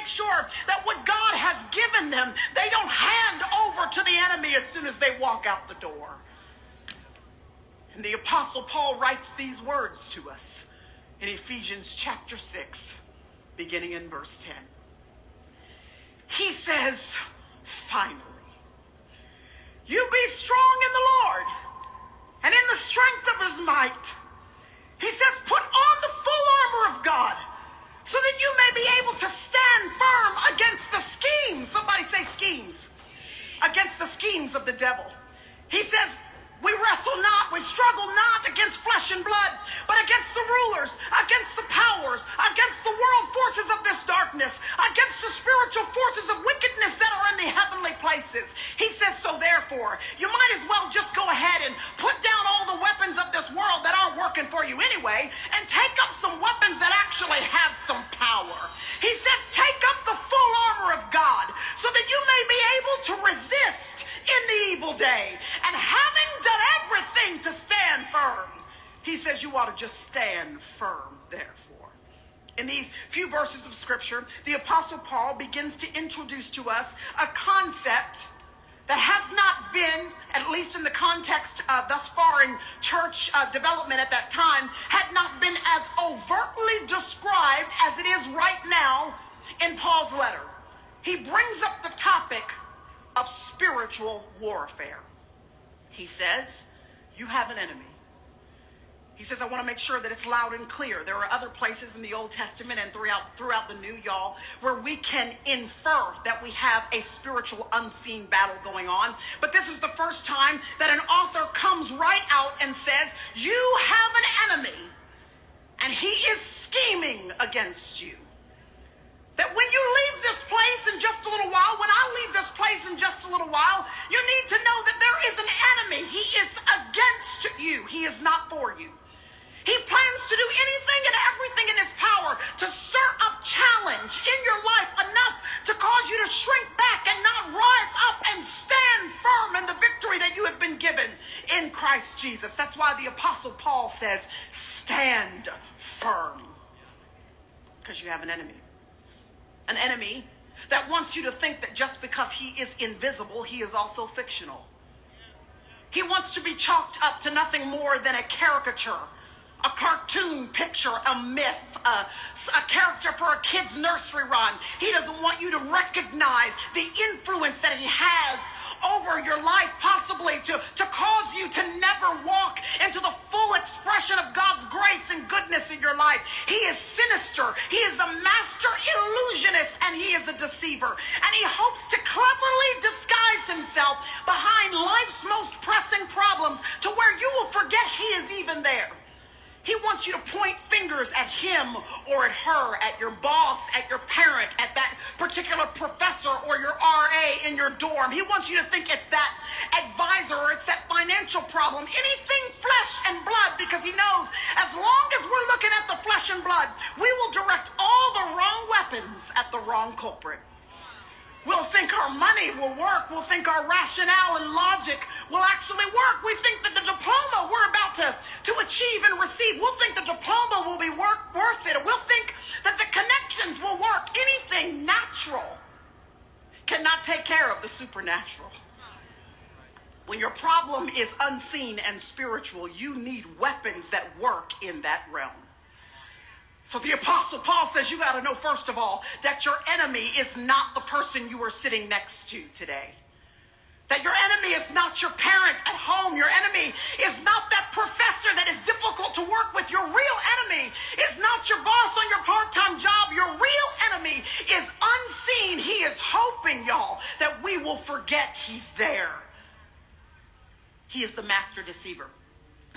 make sure that what God has given them, they don't hand over to the enemy as soon as they walk out the door. And the Apostle Paul writes these words to us in Ephesians chapter 6, beginning in verse 10. He says, finally, you be strong in the Lord and in the strength of his might. He says, put on the full armor of God so that you may be able to stand firm against the schemes. Somebody say schemes. Against the schemes of the devil. He says, we wrestle not, we struggle not against flesh and blood, but against the rulers, against the powers, against the world forces of this darkness, against the spiritual forces of wickedness that are in the heavenly places. He says, so therefore, you might as well just go ahead and put down all the weapons of this world that aren't working for you anyway, and take up some weapons that actually have some power. He says, take up the full armor of God so that you may be able to resist in the evil day, and having done everything to stand firm, he says you ought to just stand firm therefore. In these few verses of scripture, the Apostle Paul begins to introduce to us a concept that has not been, at least in the context thus far in church development at that time, had not been as overtly described as it is right now in Paul's letter. He brings up the topic of spiritual warfare. He says, you have an enemy. He says, I want to make sure that it's loud and clear. There are other places in the Old Testament and throughout the New, y'all, where we can infer that we have a spiritual unseen battle going on. But this is the first time that an author comes right out and says, you have an enemy, and he is scheming against you. That when you leave this place in just a little while, when I leave this place in just a little while, you need to know that there is an enemy. He is against you. He is not for you. He plans to do anything and everything in his power to stir up challenge in your life enough to cause you to shrink back and not rise up and stand firm in the victory that you have been given in Christ Jesus. That's why the Apostle Paul says, stand firm, because you have an enemy. An enemy that wants you to think that just because he is invisible, he is also fictional. He wants to be chalked up to nothing more than a caricature, a cartoon picture, a myth, a character for a kid's nursery rhyme. He doesn't want you to recognize the influence that he has over your life, possibly to cause you to never walk into the full expression of God's grace and goodness in your life. He is sinister. He is a master illusionist, and he is a deceiver. And he hopes to cleverly disguise himself behind life's most pressing problems to where you will forget he is even there. He wants you to point fingers at him or at her, at your boss, at your parent, at that particular professor or your RA in your dorm. He wants you to think it's that advisor or it's that financial problem, anything flesh and blood, because he knows as long as we're looking at the flesh and blood, we will direct all the wrong weapons at the wrong culprit. We'll think our money will work. We'll think our rationale and logic will actually work. We think that the diploma we're about to achieve and receive, we'll think the diploma will be worth it. We'll think that the connections will work. Anything natural cannot take care of the supernatural. When your problem is unseen and spiritual, you need weapons that work in that realm. So the Apostle Paul says you got to know, first of all, that your enemy is not the person you are sitting next to today. That your enemy is not your parent at home. Your enemy is not that professor that is difficult to work with. Your real enemy is not your boss on your part-time job. Your real enemy is unseen. He is hoping, y'all, that we will forget he's there. He is the master deceiver.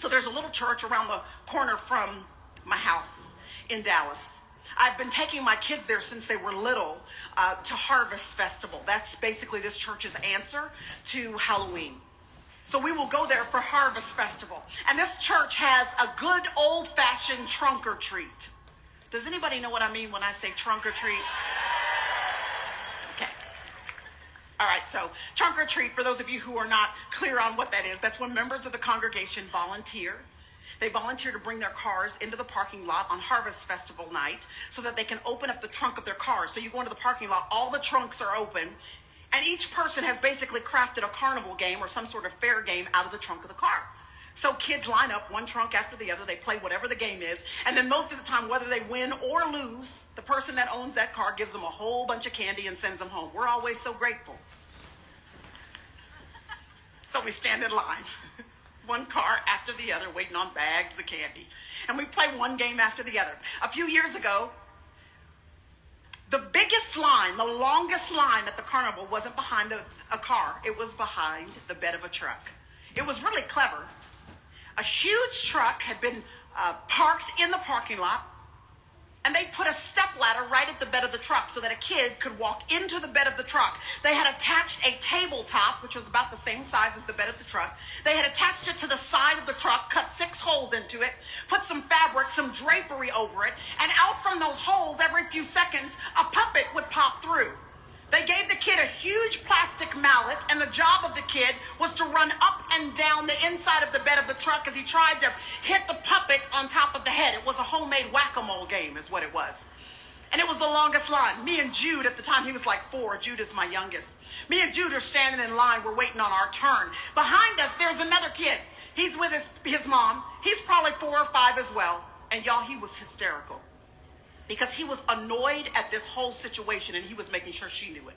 So there's a little church around the corner from my house in Dallas. I've been taking my kids there since they were little to Harvest Festival. That's basically this church's answer to Halloween. So we will go there for Harvest Festival. And this church has a good old-fashioned trunk or treat. Does anybody know what I mean when I say trunk or treat? Okay. All right, so trunk or treat, for those of you who are not clear on what that is, that's when members of the congregation volunteer They volunteer to bring their cars into the parking lot on Harvest Festival night so that they can open up the trunk of their cars. So you go into the parking lot, all the trunks are open, and each person has basically crafted a carnival game or some sort of fair game out of the trunk of the car. So kids line up one trunk after the other, they play whatever the game is, and then most of the time, whether they win or lose, the person that owns that car gives them a whole bunch of candy and sends them home. We're always so grateful. So we stand in line, one car after the other, waiting on bags of candy. And we play one game after the other. A few years ago, the biggest line, the longest line at the carnival wasn't behind a car. It was behind the bed of a truck. It was really clever. A huge truck had been parked in the parking lot, and they put a step ladder right at the bed of the truck so that a kid could walk into the bed of the truck. They had attached a tabletop, which was about the same size as the bed of the truck. They had attached it to the side of the truck, cut 6 holes into it, put some fabric, some drapery over it, and out from those holes every few seconds, a puppet would pop through. They gave the kid a huge plastic mallet, and the job of the kid was to run up and down the inside of the bed of the truck as he tried to hit the puppets on top of the head. It was a homemade whack-a-mole game is what it was. And it was the longest line. Me and Jude, at the time he was like 4, Jude is my youngest. Me and Jude are standing in line, we're waiting on our turn. Behind us, there's another kid. He's with his mom. He's probably 4 or 5 as well. And y'all, he was hysterical, because he was annoyed at this whole situation, and he was making sure she knew it.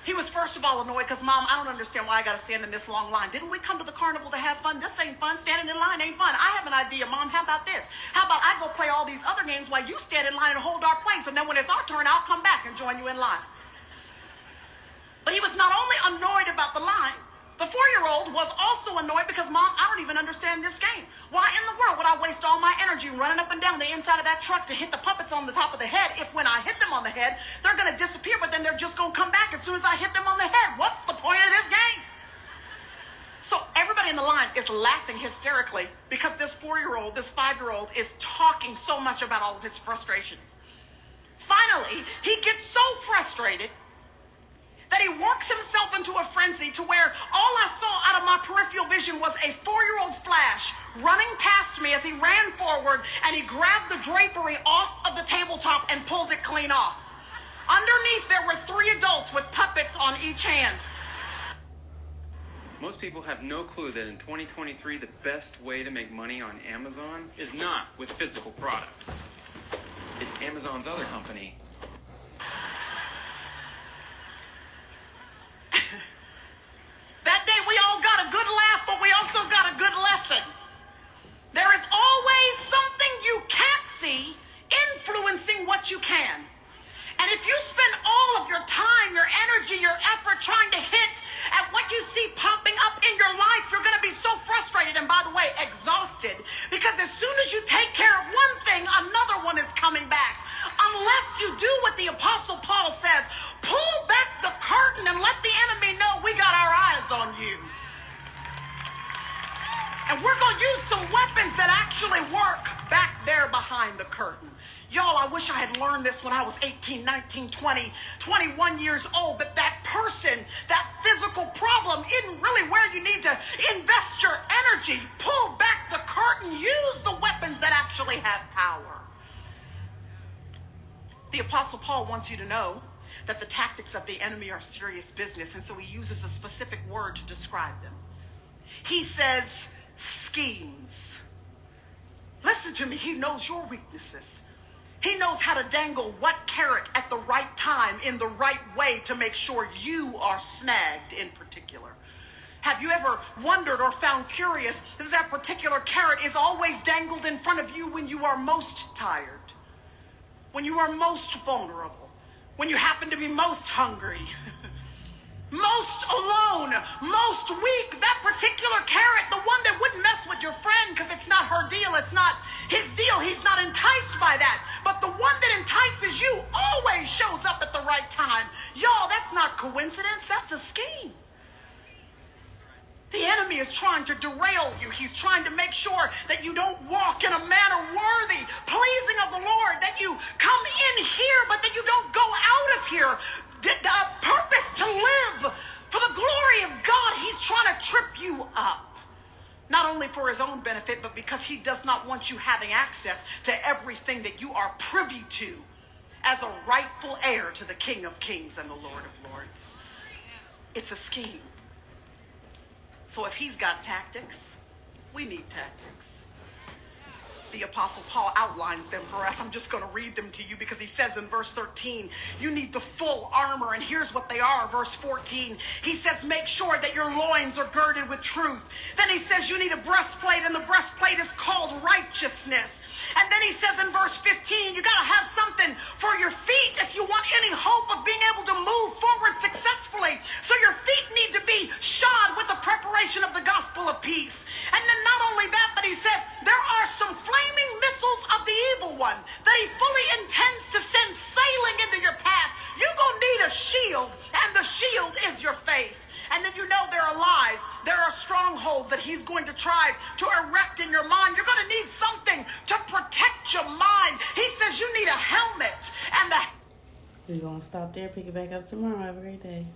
He was first of all annoyed because, Mom, I don't understand why I got to stand in this long line. Didn't we come to the carnival to have fun? This ain't fun. Standing in line ain't fun. I have an idea, Mom. How about this? How about I go play all these other games while you stand in line and hold our place, and then when it's our turn, I'll come back and join you in line. But he was not only annoyed about the line, the 4-year-old was also annoyed because, Mom, I don't even understand this game. Why in the world would I waste all my energy running up and down the inside of that truck to hit the puppets on the top of the head if when I hit them on the head, they're going to disappear, but then they're just going to come back as soon as I hit them on the head? What's the point of this game? So everybody in the line is laughing hysterically because this 4-year-old, this 5-year-old is talking so much about all of his frustrations. Finally, he gets so frustrated that he works himself into a frenzy to where all I saw out of my peripheral vision was a 4-year-old flash running past me as he ran forward, and he grabbed the drapery off of the tabletop and pulled it clean off. Underneath there were 3 adults with puppets on each hand. Most people have no clue that in 2023 the best way to make money on Amazon is not with physical products. It's Amazon's other company. That day we all got a good laugh, but we also got a good lesson. There is always something you can't see influencing what you can. And if you spend all of your time, your energy, your effort trying to hit at what you see popping up in your life, you're going to be so frustrated and, by the way, exhausted. Because as soon as you take care of one thing, another one is coming back. Unless you do what the Apostle Paul says, pull back the curtain and let the enemy know we got our eyes on you. And we're going to use some weapons that actually work back there behind the curtain. Y'all, I wish I had learned this when I was 18, 19, 20, 21 years old, that person, that physical problem isn't really where you need to invest your energy. Pull back the curtain. Use the weapons that actually have power. The Apostle Paul wants you to know that the tactics of the enemy are serious business, and so he uses a specific word to describe them. He says schemes. Listen to me. He knows your weaknesses. He knows how to dangle what carrot at the right time in the right way to make sure you are snagged in particular. Have you ever wondered or found curious that that particular carrot is always dangled in front of you when you are most tired, when you are most vulnerable, when you happen to be most hungry, most alone, most weak? That particular carrot, the one that wouldn't mess with your friend because it's not her deal, it's not his deal, he's not enticed by that. But the one that entices you always shows up at the right time. Y'all, that's not coincidence, that's a scheme. The enemy is trying to derail you. He's trying to make sure that you don't walk in a manner worthy, pleasing of the Lord, that you come in here, but that you don't go out of here. The purpose to live for the glory of God, he's trying to trip you up. Not only only for his own benefit, but because he does not want you having access to everything that you are privy to as a rightful heir to the King of Kings and the Lord of Lords. It's a scheme. So if he's got tactics, we need tactics. The Apostle Paul outlines them for us. I'm just going to read them to you because he says in verse 13, you need the full armor. And here's what they are. Verse 14, he says, make sure that your loins are girded with truth. Then he says you need a breastplate, and the breastplate is called righteousness. And then he says in verse 15, you got to have something for your feet if you want any hope of being able to move forward successfully. So your feet need to be shod with the preparation of the gospel of peace. And then not only that, but he says there are some flaming missiles of the evil one that he fully intends to send sailing into your path. You're going to need a shield, and the shield is your faith. And then you know there are lies, there are strongholds that he's going to try to erect in your mind. You're going to need something to protect your mind. He says you need a helmet. And we're going to stop there, pick it back up tomorrow. Have a great day.